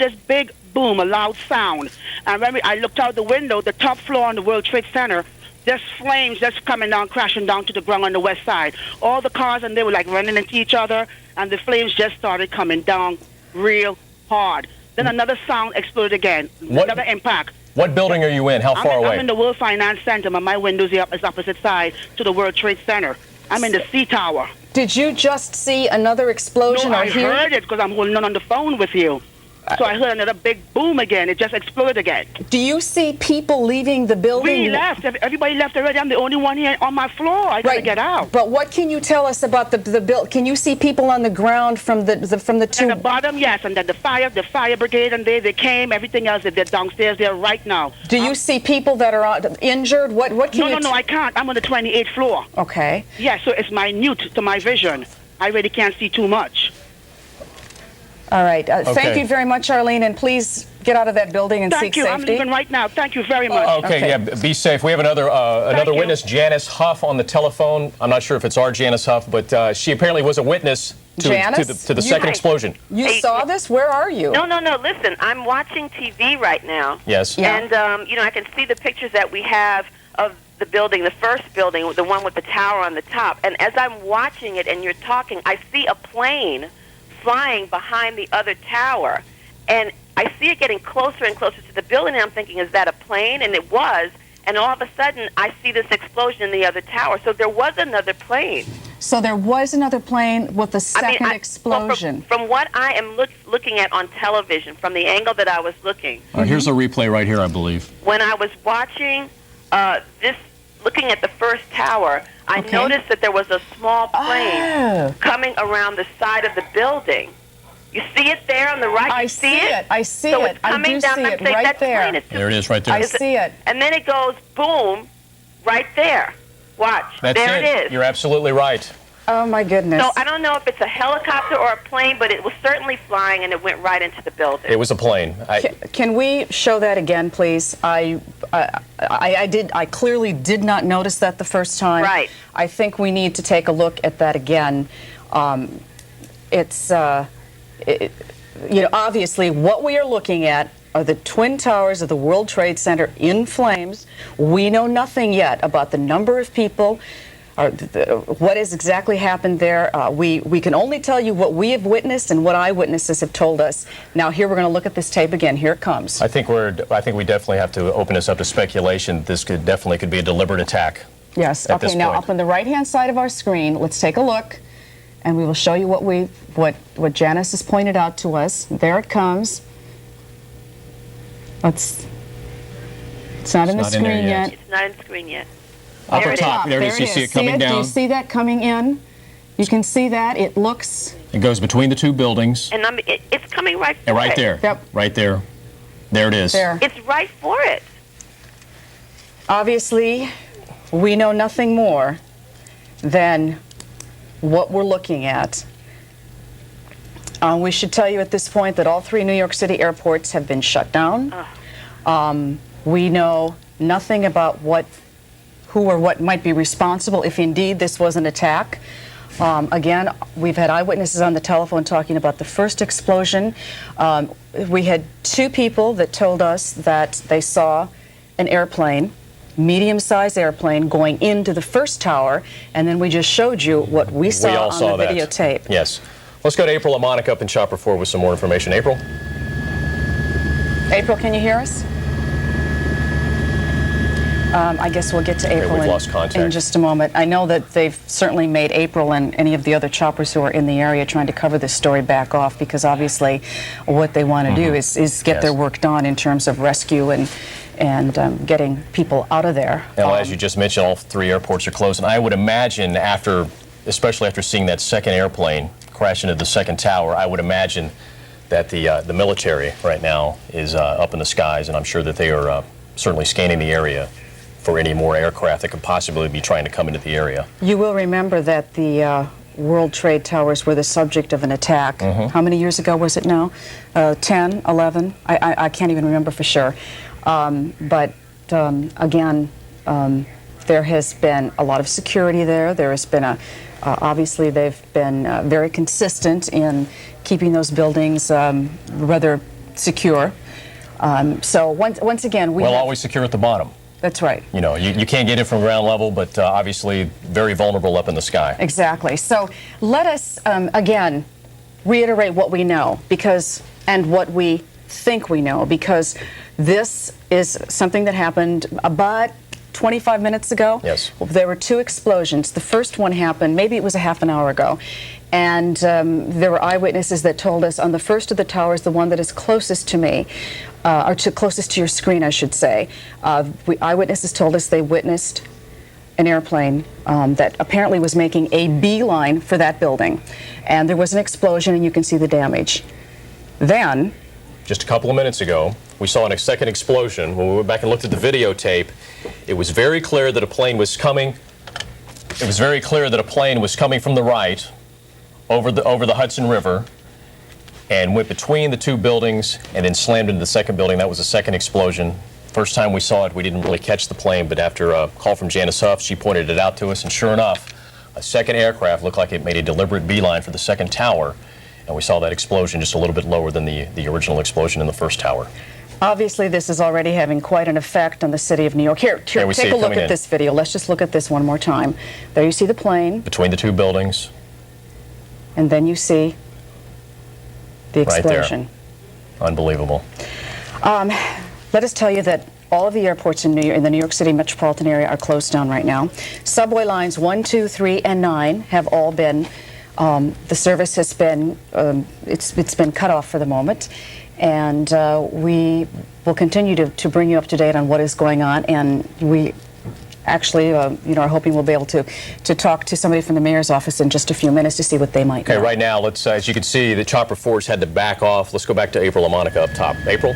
this big boom, a loud sound. And when I looked out the window, the top floor on the World Trade Center, there's flames just coming down, crashing down to the ground on the west side. All the cars, and they were like running into each other, and the flames just started coming down real hard. Then another sound exploded again, another impact. What building are you in? How far away? I'm in the World Finance Center, but my windows is opposite side to the World Trade Center. I'm in the C Tower. Did you just see another explosion? No, I heard it because I'm holding on the phone with you. So I heard another big boom again. It just exploded again. Do you see people leaving the building? We left. Everybody left already. I'm the only one here on my floor. I gotta get out. But what can you tell us about the build? Can you see people on the ground from the two? At the bottom, yes, and then the fire brigade, and they came. Everything else, they're downstairs there right now. Do you see people that are injured? What can you? No, I can't. I'm on the 28th floor. Okay. Yeah, so it's minute to my vision. I really can't see too much. All right. Thank you very much, Arlene, and please get out of that building and seek safety. Thank you. I'm leaving right now. Thank you very much. Okay, yeah, be safe. We have another witness, Janice Huff, on the telephone. I'm not sure if it's our Janice Huff, but she apparently was a witness to the second explosion. You saw this? Where are you? No. Listen, I'm watching TV right now. Yes. Yeah. And, you know, I can see the pictures that we have of the building, the first building, the one with the tower on the top. And as I'm watching it and you're talking, I see a plane flying behind the other tower, and I see it getting closer and closer to the building, and I'm thinking, is that a plane? And it was, and all of a sudden I see this explosion in the other tower. So there was another plane. So there was another plane with a second explosion. Well, from what I am looking at on television, from the angle that I was looking. Here's a replay right here, I believe. When I was watching this, looking at the first tower, I noticed that there was a small plane coming around the side of the building. You see it there on the right? I see it. I see so it. It's coming I do down, see it right there. There it is right there. I see it. And then it goes boom right there. Watch. That's there it is. You're absolutely right. Oh, my goodness. So I don't know if it's a helicopter or a plane, but it was certainly flying, and it went right into the building. It was a plane. Can we show that again, please? I clearly did not notice that the first time. Right. I think we need to take a look at that again. You know, obviously, what we are looking at are the Twin Towers of the World Trade Center in flames. We know nothing yet about the number of people. What has exactly happened there. We can only tell you what we have witnessed and what eyewitnesses have told us. Now here we're going to look at this tape again. Here it comes. I think we definitely have to open this up to speculation. This could be a deliberate attack. Yes. Okay. Now up on the right-hand side of our screen, let's take a look, and we will show you what Janice has pointed out to us. There it comes. It's not in the screen yet. It's not in the screen yet. Up on top, there it is. You see it coming down. Do you see that coming in? You can see that. It looks... It goes between the two buildings. And it's coming right for right there. Yep. Right there. There it is. There. It's right for it. Obviously, we know nothing more than what we're looking at. We should tell you at this point that all 3 New York City airports have been shut down. We know nothing about who or what might be responsible if indeed this was an attack. Again, we've had eyewitnesses on the telephone talking about the first explosion. We had 2 people that told us that they saw an airplane, medium-sized airplane, going into the first tower, and then we just showed you what we saw on the videotape. Yes. Let's go to April and Monica up in Chopper 4 with some more information. April? April, can you hear us? I guess we'll get to April in just a moment. I know that they've certainly made April and any of the other choppers who are in the area trying to cover this story back off, because obviously what they want to do is get their work done in terms of rescue and getting people out of there. Now, as you just mentioned, all 3 airports are closed, and I would imagine especially after seeing that second airplane crash into the second tower, I would imagine that the military right now is up in the skies, and I'm sure that they are certainly scanning the area for any more aircraft that could possibly be trying to come into the area. You will remember that the World Trade Towers were the subject of an attack. How many years ago was it now? 10, 11? I can't even remember for sure. But again, there has been a lot of security there. There has been obviously they've been very consistent in keeping those buildings rather secure. So once again, we Well, have, always secure at the bottom. That's right. You know, you can't get it from ground level, but obviously very vulnerable up in the sky. Exactly. So let us, again, reiterate what we know and what we think we know, because this is something that happened about 25 minutes ago. Yes. There were two explosions. The first one happened, maybe it was a half an hour ago, and there were eyewitnesses that told us on the first of the towers, the one that is closest to me, closest to your screen, I should say, eyewitnesses told us they witnessed an airplane that apparently was making a beeline for that building. And there was an explosion, and you can see the damage. Then, just a couple of minutes ago, we saw a second explosion. When we went back and looked at the videotape, it was very clear that a plane was coming. It was very clear that a plane was coming from the right over the Hudson River and went between the two buildings and then slammed into the second building. That was the second explosion. First time we saw it, we didn't really catch the plane, but after a call from Janice Huff, she pointed it out to us, and sure enough, a second aircraft looked like it made a deliberate beeline for the second tower, and we saw that explosion just a little bit lower than the original explosion in the first tower. obviously this is already having quite an effect on the city of New York. Here take a look at this video. Let's just look at this one more time. There you see the plane. Between the two buildings. And then you see the explosion. Right there. Unbelievable. Let us tell you that all of the airports in the New York City metropolitan area are closed down right now. Subway lines 1, 2, 3, and 9 have all been, the service has been, it's been cut off for the moment. And we will continue to bring you up to date on what is going on. And we actually, are hoping we'll be able to talk to somebody from the mayor's office in just a few minutes to see what they might know. Okay, right now, let's, as you can see, the chopper force had to back off. Let's go back to April LaMonica up top. April?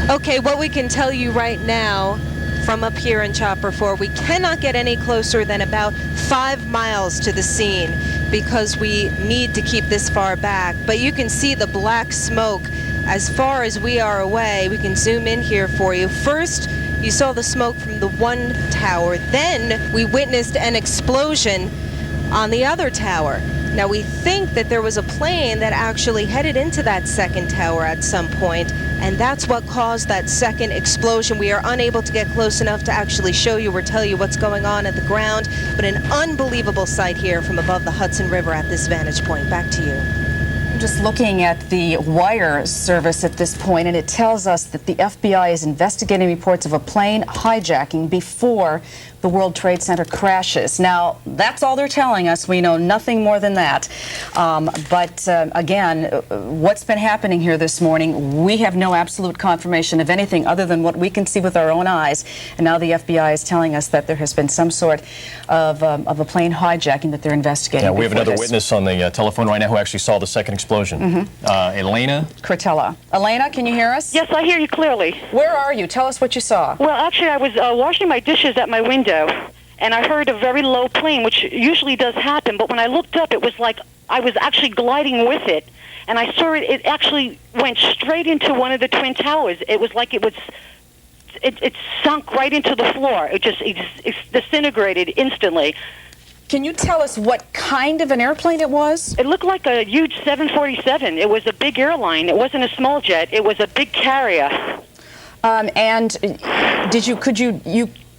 Okay, what we can tell you right now from up here in Chopper 4, we cannot get any closer than about 5 miles to the scene because we need to keep this far back. But you can see the black smoke as far as we are away. We can zoom in here for you. First, you saw the smoke from the one tower. Then we witnessed an explosion on the other tower. Now, we think that there was a plane that actually headed into that second tower at some point, and that's what caused that second explosion. We are unable to get close enough to actually show you or tell you what's going on at the ground, but an unbelievable sight here from above the Hudson River at this vantage point. Back to you. I'm just looking at the wire service at this point, and it tells us that the FBI is investigating reports of a plane hijacking before the World Trade Center crashes. Now, that's all they're telling us. We know nothing more than that. But again, what's been happening here this morning, we have no absolute confirmation of anything other than what we can see with our own eyes. And now the FBI is telling us that there has been some sort of a plane hijacking that they're investigating. Yeah, we have another witness on the telephone right now who actually saw the second explosion. Elena? Cortella. Elena, can you hear us? Yes, I hear you clearly. Where are you? Tell us what you saw. Well, actually, I was washing my dishes at my window, and I heard a very low plane, which usually does happen, but when I looked up, it was like I was actually gliding with it, and I saw it actually went straight into one of the Twin Towers. It was like it sunk right into the floor. It disintegrated instantly. Can you tell us what kind of an airplane it was? It looked like a huge 747. It was a big airline. It wasn't a small jet. It was a big carrier. And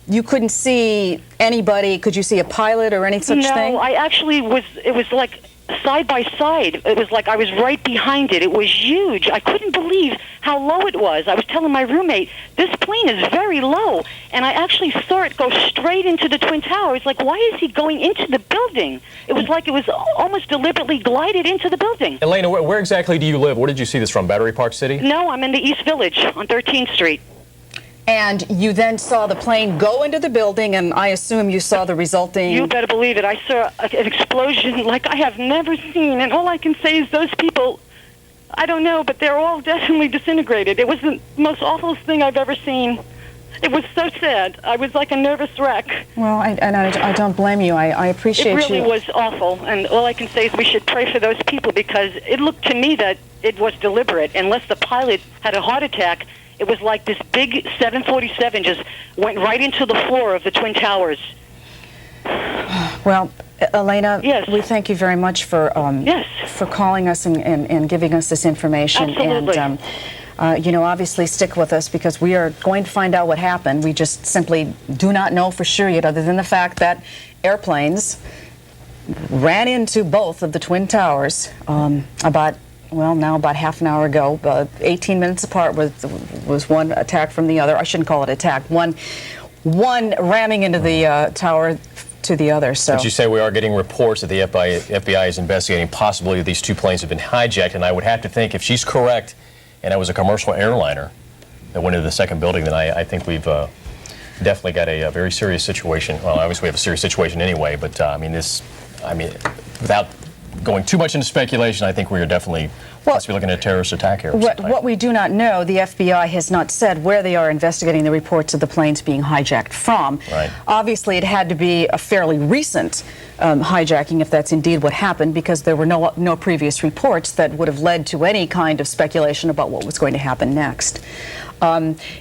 you couldn't see anybody? Could you see a pilot or any such thing? No, I actually it was like side by side. It was like I was right behind it. It was huge. I couldn't believe how low it was. I was telling my roommate, this plane is very low. And I actually saw it go straight into the Twin Towers. Like, why is he going into the building? It was like it was almost deliberately glided into the building. Elena, where exactly do you live? Where did you see this from? Battery Park City? No, I'm in the East Village on 13th Street. And you then saw the plane go into the building, and I assume you saw the resulting... You better believe it. I saw an explosion like I have never seen, and all I can say is those people, I don't know, but they're all definitely disintegrated. It was the most awful thing I've ever seen. It was so sad. I was like a nervous wreck. Well, I don't blame you. I appreciate you. It really was awful, and all I can say is we should pray for those people because it looked to me that it was deliberate. Unless the pilot had a heart attack, it was like this big 747 just went right into the floor of the Twin Towers. Well, Elena, Yes. we thank you very much for Yes. for calling us and giving us this information. Absolutely. And you know, obviously stick with us because we are going to find out what happened. We just simply do not know for sure yet, other than the fact that airplanes ran into both of the Twin Towers about half an hour ago. 18 minutes apart was one attack from the other. I shouldn't call it attack. One ramming into the tower to the other. So. But you say we are getting reports that the FBI is investigating possibly these two planes have been hijacked, and I would have to think if she's correct and it was a commercial airliner that went into the second building, then I think we've definitely got a very serious situation. Well, obviously we have a serious situation anyway, but without going too much into speculation, I think we are definitely possibly looking at a terrorist attack here. What we do not know, the FBI has not said where they are investigating the reports of the planes being hijacked from. Right. Obviously, it had to be a fairly recent hijacking if that's indeed what happened, because there were no previous reports that would have led to any kind of speculation about what was going to happen next.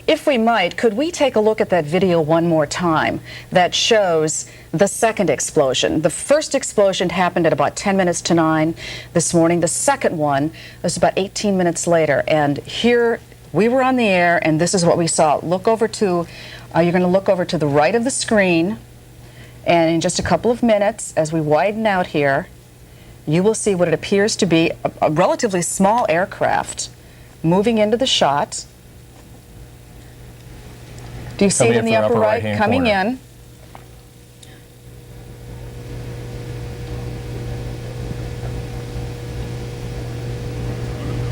If we might, could we take a look at that video one more time that shows the second explosion? The first explosion happened at about 10 minutes to 9 this morning. The second one was about 18 minutes later. And here we were on the air, and this is what we saw. Look over to, you're going to look over to the right of the screen, and in just a couple of minutes, as we widen out here, you will see what it appears to be a relatively small aircraft moving into the shot. Do you see it in the upper right? Coming in.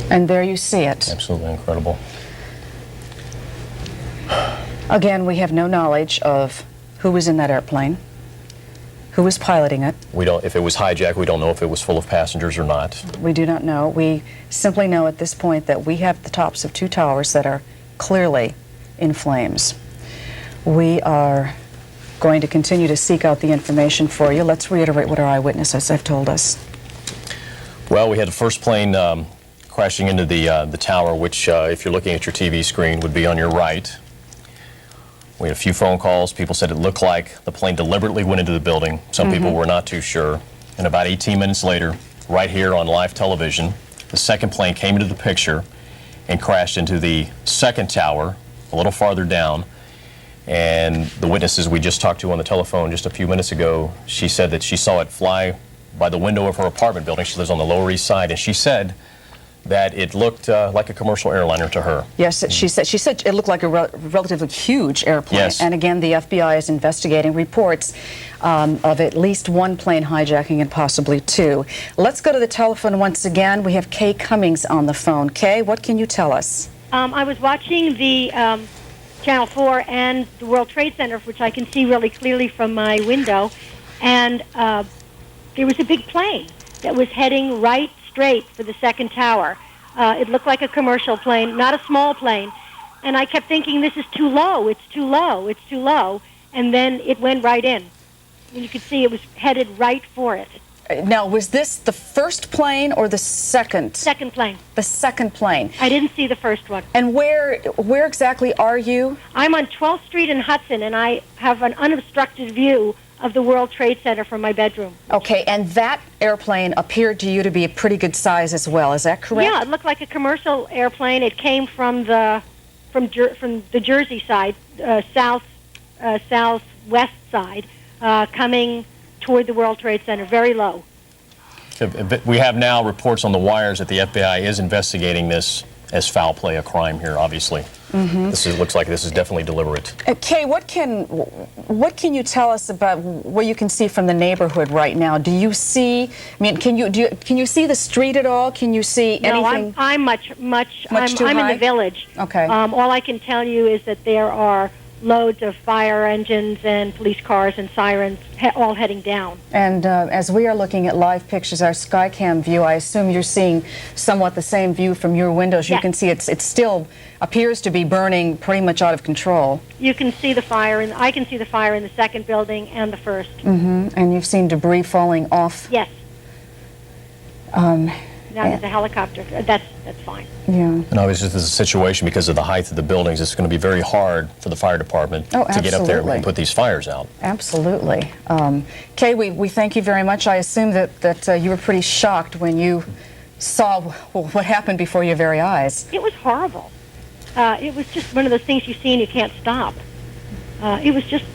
And there you see it. Absolutely incredible. Again, we have no knowledge of who was in that airplane, who was piloting it. We don't. If it was hijacked, we don't know if it was full of passengers or not. We do not know. We simply know at this point that we have the tops of two towers that are clearly in flames. We are going to continue to seek out the information for you. Let's reiterate what our eyewitnesses have told us. Well, we had the first plane crashing into the tower, which, if you're looking at your TV screen, would be on your right. We had a few phone calls. People said it looked like the plane deliberately went into the building. Some people were not too sure. And about 18 minutes later, right here on live television, the second plane came into the picture and crashed into the second tower, a little farther down. And the witnesses we just talked to on the telephone just a few minutes ago, she said that she saw it fly by the window of her apartment building. She lives on the Lower East Side, and she said that it looked like a commercial airliner to her. Yes, she said it looked like a relatively huge airplane. Yes. And again, the FBI is investigating reports of at least one plane hijacking and possibly two. Let's go to the telephone once again. We have Kay Cummings on the phone. Kay, what can you tell us? I was watching the Channel 4 and the World Trade Center, which I can see really clearly from my window, and there was a big plane that was heading right straight for the second tower. It looked like a commercial plane, not a small plane, and I kept thinking, this is too low, it's too low, it's too low, and then it went right in. And you could see it was headed right for it. Now, was this the first plane or the second? Second plane. The second plane. I didn't see the first one. And where exactly are you? I'm on 12th Street in Hudson, and I have an unobstructed view of the World Trade Center from my bedroom. Okay, and that airplane appeared to you to be a pretty good size as well. Is that correct? Yeah, it looked like a commercial airplane. It came from the Jersey side, southwest side, coming toward the World Trade Center, very low. We have now reports on the wires that the FBI is investigating this as foul play, a crime here, obviously. Looks like this is definitely deliberate. Kay, what can you tell us about what you can see from the neighborhood right now? Do you see? I mean, can you see the street at all? Can you see anything? No, I'm I'm in the village. Okay. All I can tell you is that there are loads of fire engines and police cars and sirens all heading down. And as we are looking at live pictures, our Skycam view, I assume you're seeing somewhat the same view from your windows. You can see it still appears to be burning pretty much out of control. You can see the fire, and I can see the fire in the second building and the first. And you've seen debris falling off. Yes. Now there's a helicopter. That's fine. Yeah. And obviously, this is a situation because of the height of the buildings. It's going to be very hard for the fire department to get up there and put these fires out. Absolutely. Kay, we thank you very much. I assume that you were pretty shocked when you saw what happened before your very eyes. It was horrible. It was just one of those things you see and you can't stop. It was just,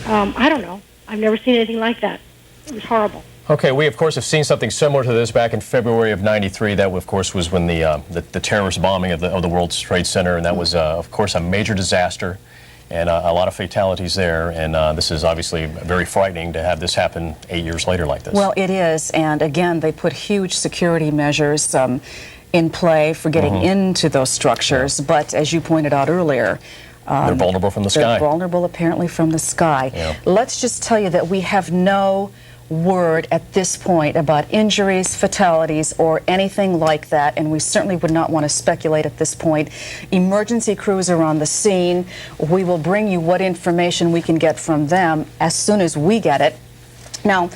I don't know. I've never seen anything like that. It was horrible. Okay, we of course have seen something similar to this back in February of '93. That of course was when the terrorist bombing of the World Trade Center, and that was of course a major disaster, and a lot of fatalities there. And this is obviously very frightening to have this happen 8 years later like this. Well, it is, and again, they put huge security measures in play for getting into those structures. But as you pointed out earlier, they're vulnerable from the sky. They're vulnerable apparently from the sky. Yeah. Let's just tell you that we have no word at this point about injuries, fatalities, or anything like that, and we certainly would not want to speculate at this point. Emergency crews are on the scene. We will bring you what information we can get from them as soon as we get it. Now,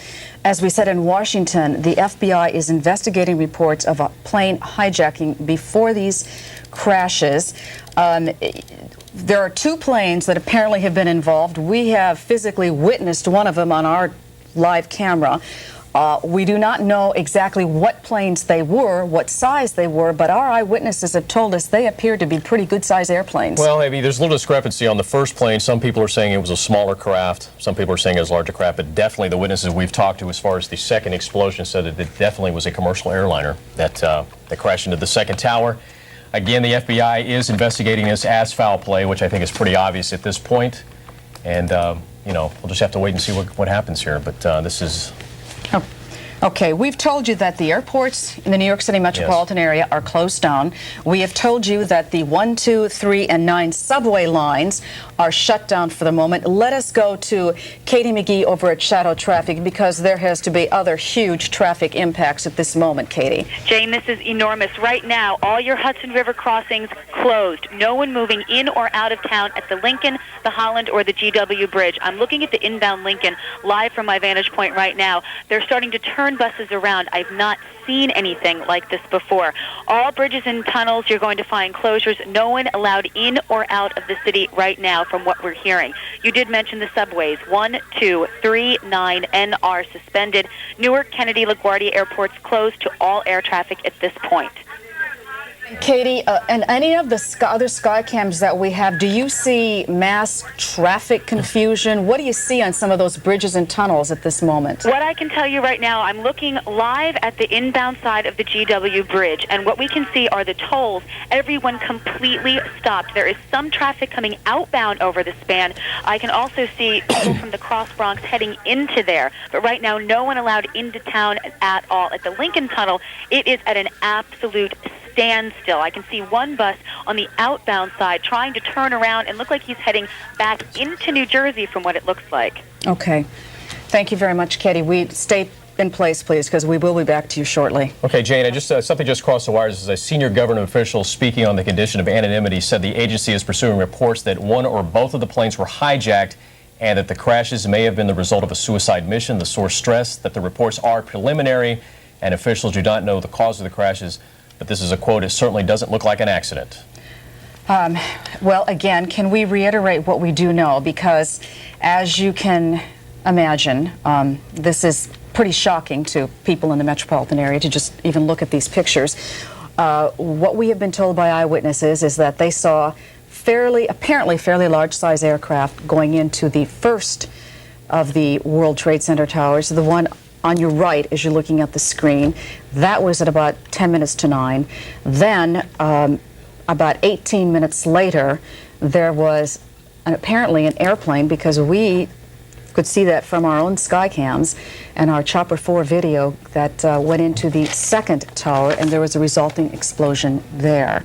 as we said in Washington, the FBI is investigating reports of a plane hijacking before these crashes. There are two planes that apparently have been involved. We have physically witnessed one of them on our live camera. We do not know exactly what planes they were, what size they were, but our eyewitnesses have told us they appear to be pretty good-sized airplanes. Well, maybe there's a little discrepancy on the first plane. Some people are saying it was a smaller craft. Some people are saying it was a larger craft, but definitely the witnesses we've talked to as far as the second explosion said that it definitely was a commercial airliner that crashed into the second tower. Again, the FBI is investigating this as foul play, which I think is pretty obvious at this point. And, you know, we'll just have to wait and see what happens here. But this is... Okay, we've told you that the airports in the New York City metropolitan area are closed down. We have told you that the 1, 2, 3, and 9 subway lines are shut down for the moment. Let us go to Katie McGee over at Shadow Traffic, because there has to be other huge traffic impacts at this moment, Katie. Jane, this is enormous. Right now, all your Hudson River crossings closed. No one moving in or out of town at the Lincoln, the Holland, or the GW Bridge. I'm looking at the inbound Lincoln live from my vantage point right now. They're starting to turn buses around. I've not seen anything like this before. All bridges and tunnels, you're going to find closures. No one allowed in or out of the city right now from what we're hearing. You did mention the subways. 1, 2, 3, 9, and are suspended. Newark, Kennedy, LaGuardia airports closed to all air traffic at this point. Katie, and any of the other sky cams that we have, do you see mass traffic confusion? What do you see on some of those bridges and tunnels at this moment? What I can tell you right now, I'm looking live at the inbound side of the GW Bridge, and what we can see are the tolls. Everyone completely stopped. There is some traffic coming outbound over the span. I can also see people from the Cross Bronx heading into there, but right now no one allowed into town at all. At the Lincoln Tunnel, it is at an absolute standstill. I can see one bus on the outbound side trying to turn around and look like he's heading back into New Jersey from what it looks like. Okay. Thank you very much, Katie. We stay in place, please, because we will be back to you shortly. Okay, Jane, something just crossed the wires. As a senior government official speaking on the condition of anonymity said the agency is pursuing reports that one or both of the planes were hijacked and that the crashes may have been the result of a suicide mission. The source stressed that the reports are preliminary and officials do not know the cause of the crashes. But this is a quote, "It certainly doesn't look like an accident." Well, again, can we reiterate what we do know? Because as you can imagine, this is pretty shocking to people in the metropolitan area to just even look at these pictures. What we have been told by eyewitnesses is that they saw apparently fairly large-size aircraft going into the first of the World Trade Center towers, the one on your right as you're looking at the screen. That was at about 10 minutes to 9. Then, about 18 minutes later, there was apparently an airplane, because we could see that from our own sky cams and our Chopper 4 video, that went into the second tower, and there was a resulting explosion there.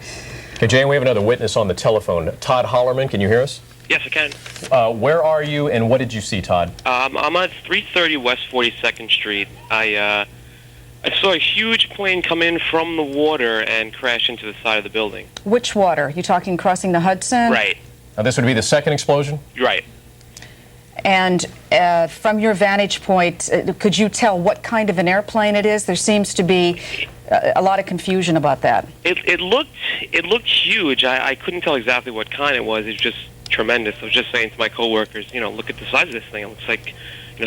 Okay, Jane, we have another witness on the telephone. Todd Hollerman, can you hear us? Yes, I can. Where are you, and what did you see, Todd? I'm at 330 West 42nd Street. I saw a huge plane come in from the water and crash into the side of the building. Which water? You talking crossing the Hudson? Right. Now, this would be the second explosion? Right. And from your vantage point, could you tell what kind of an airplane it is? There seems to be a lot of confusion about that. It looked huge. I couldn't tell exactly what kind it was. It's just tremendous. I was just saying to my coworkers, look at the size of this thing. It looks like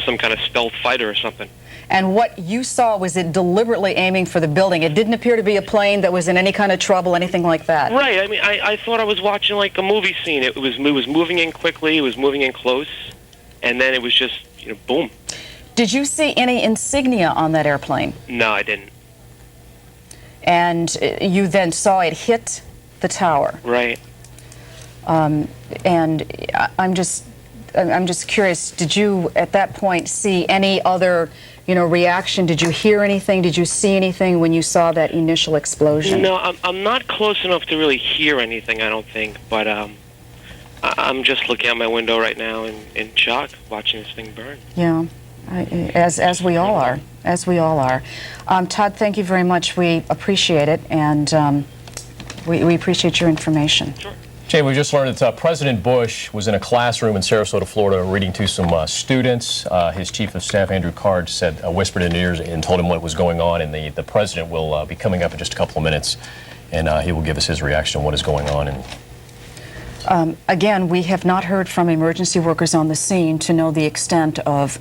some kind of stealth fighter or something. And what you saw, was it deliberately aiming for the building? It didn't appear to be a plane that was in any kind of trouble, anything like that. Right. I mean, I thought I was watching like a movie scene. It was moving in quickly. It was moving in close, and then it was just boom. Did you see any insignia on that airplane? No, I didn't. And you then saw it hit the tower. Right. And I'm just curious, did you at that point see any other reaction? Did you hear anything? Did you see anything when you saw that initial explosion? No, I'm not close enough to really hear anything, I don't think, but I'm just looking out my window right now in shock, watching this thing burn. Yeah, as we all are, Todd, thank you very much. We appreciate it, and we appreciate your information. Sure. Jay, we just learned that President Bush was in a classroom in Sarasota, Florida, reading to some students. His chief of staff, Andrew Card, whispered in his ears and told him what was going on, and the president will be coming up in just a couple of minutes, and he will give us his reaction on what is going on. And again, we have not heard from emergency workers on the scene to know the extent of